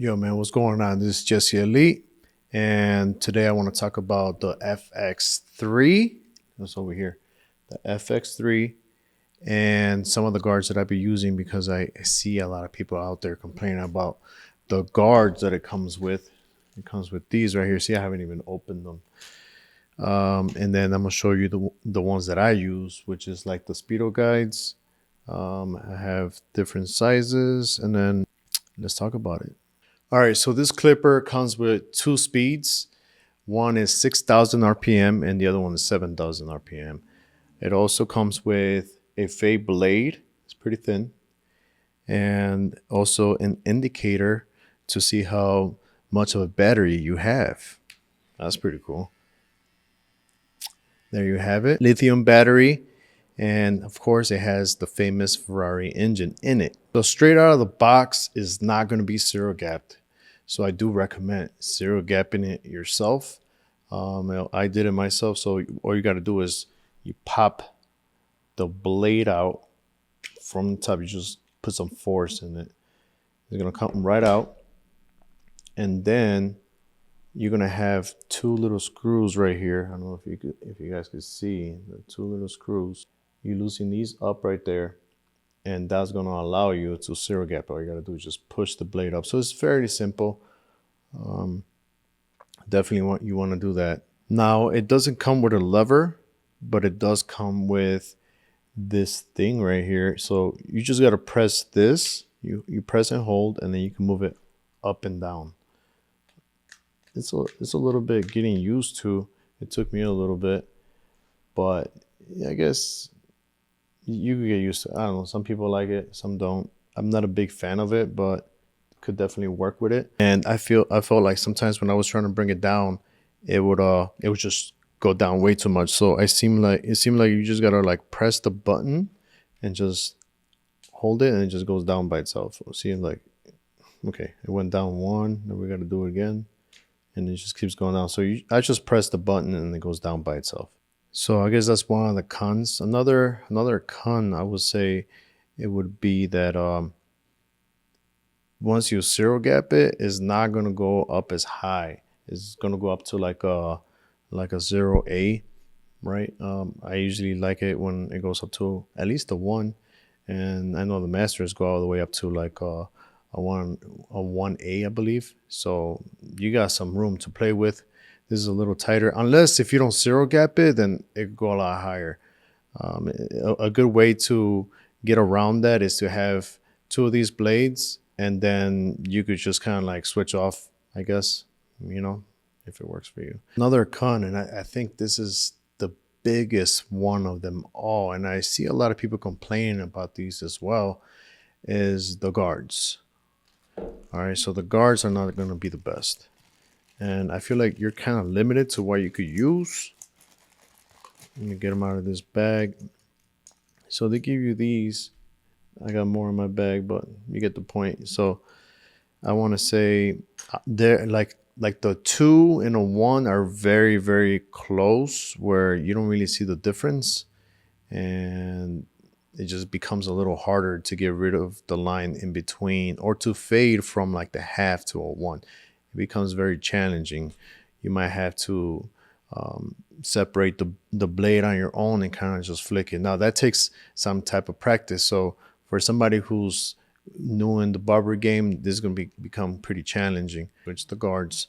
Yo, man, what's going on? This is Jesse Elite, and today I want to talk about the FX3. That's over here, the FX3, and some of the guards that I've been using because I see a lot of people out there complaining about the guards that it comes with. It comes with these right here. See, I haven't even opened them. And then I'm gonna show you the ones that I use, which is like the Speedo guides. I have different sizes, and then let's talk about it. All right, so this clipper comes with two speeds. One is 6,000 RPM and the other one is 7,000 RPM. It also comes with a fade blade. It's pretty thin. And also an indicator to see how much of a battery you have. That's pretty cool. There you have it. Lithium battery. And of course, it has the famous Ferrari engine in it. So straight out of the box is not going to be zero gapped. So I do recommend zero gapping it yourself. I did it myself. So all you got to do is you pop the blade out from the top. You just put some force in it. It's going to come right out. And then you're going to have two little screws right here. I don't know if you guys could see the two little screws. You loosen these up right there. And that's going to allow you to zero gap. All you got to do is just push the blade up. So it's fairly simple. Definitely you want to do that. Now, it doesn't come with a lever, but it does come with this thing right here. So you just got to press this. You press and hold, and then you can move it up and down. It's a little bit getting used to. It took me a little bit, but I guess you could get used to it. I don't know. Some people like it, some don't. I'm not a big fan of it, but could definitely work with it. And I felt like sometimes when I was trying to bring it down, it would just go down way too much. So it seemed like you just gotta like press the button and just hold it, and it just goes down by itself. So see, like, okay, it went down one. Then we gotta do it again, and it just keeps going down. So I just press the button and it goes down by itself. So I guess that's one of the cons. Another con, I would say, it would be that once you zero gap it, it's not gonna go up as high. It's gonna go up to like a 0A, right? I usually like it when it goes up to at least a 1, and I know the masters go all the way up to like a 1A, I believe. So you got some room to play with. This is a little tighter, unless if you don't zero gap it, then it could go a lot higher. A good way to get around that is to have two of these blades, and then you could just kind of like switch off, I guess, if it works for you. Another con, and I think this is the biggest one of them all, and I see a lot of people complaining about these as well, is the guards. All right, so the guards are not going to be the best. And I feel like you're kind of limited to what you could use. Let me get them out of this bag. So they give you these. I got more in my bag, but you get the point. So I want to say they're like the 2 and a 1 are very, very close, where you don't really see the difference. And it just becomes a little harder to get rid of the line in between, or to fade from like the half to a 1. It becomes very challenging. You might have to separate the blade on your own and kind of just flick it. Now that takes some type of practice. So for somebody who's new in the barber game, this is going to become pretty challenging. Which the guards,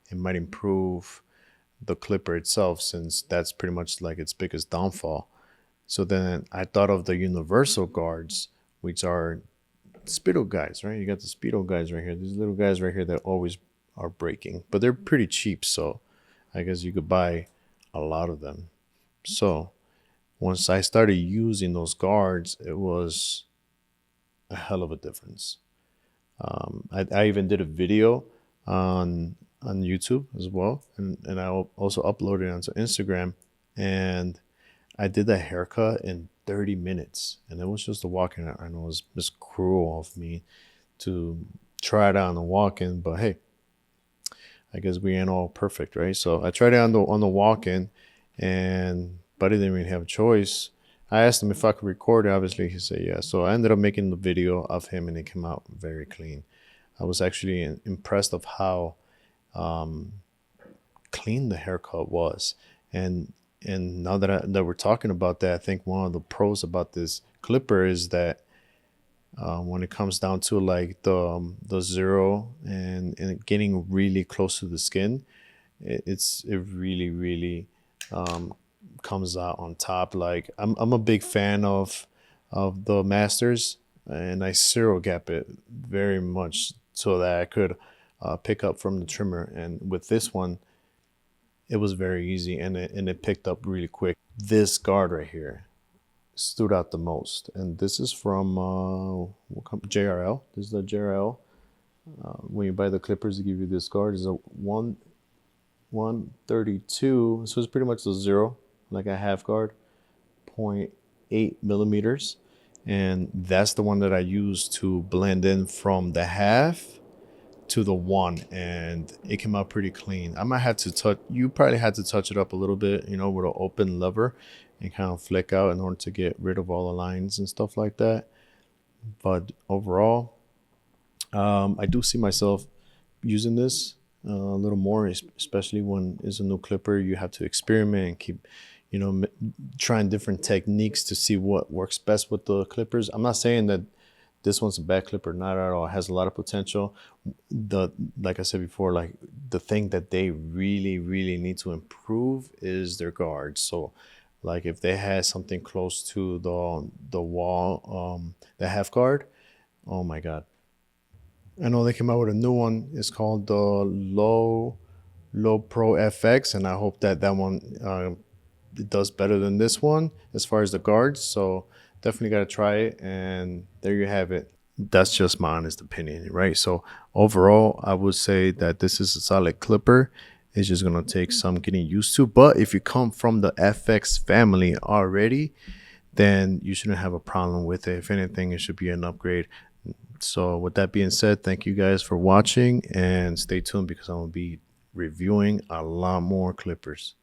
it might improve the clipper itself, since that's pretty much like its biggest downfall. So then I thought of the universal guards, which are Speedo guys, right? You got the Speedo guys right here. These little guys right here that always are breaking, but they're pretty cheap, so I guess you could buy a lot of them. So once I started using those guards, it was a hell of a difference. I even did a video on YouTube as well, and I also uploaded it onto Instagram, and I did that haircut in 30 minutes, and it was just a walk-in. I know it was just cruel of me to try it out on the walk-in, but hey, I guess we ain't all perfect, right? So I tried it on the walk-in, and Buddy didn't really have a choice. I asked him if I could record it. Obviously, he said yeah. So I ended up making the video of him, and it came out very clean. I was actually impressed of how clean the haircut was. And now that we're talking about that, I think one of the pros about this clipper is that when it comes down to like the zero and getting really close to the skin, it really really comes out on top. Like I'm a big fan of the Masters, and I zero gap it very much so that I could pick up from the trimmer. And with this one, it was very easy, and it picked up really quick. This guard right here stood out the most, and this is from JRL. This is the JRL. When you buy the clippers, they give you this guard. It's a 132, so it's pretty much a zero, like a half guard, 0.8 millimeters, and that's the one that I use to blend in from the half to the one, and it came out pretty clean. I might have to touch, you probably had to touch it up a little bit, you know, with an open lever and kind of flick out in order to get rid of all the lines and stuff like that. But overall, I do see myself using this a little more, especially when it's a new clipper. You have to experiment and keep, you know, trying different techniques to see what works best with the clippers. I'm not saying that this one's a bad clipper, not at all. It has a lot of potential. Like I said before, like the thing that they really really need to improve is their guards. So like if they had something close to the wall, the half guard, oh my god. I know they came out with a new one. It's called the Low Pro FX, and I hope that that one it does better than this one as far as the guards. So definitely got to try it. And there you have it. That's just my honest opinion, right? So overall, I would say that this is a solid clipper. It's just gonna take some getting used to. But if you come from the FX family already, then you shouldn't have a problem with it. If anything, it should be an upgrade. So with that being said, thank you guys for watching, and stay tuned because I'm gonna be reviewing a lot more clippers.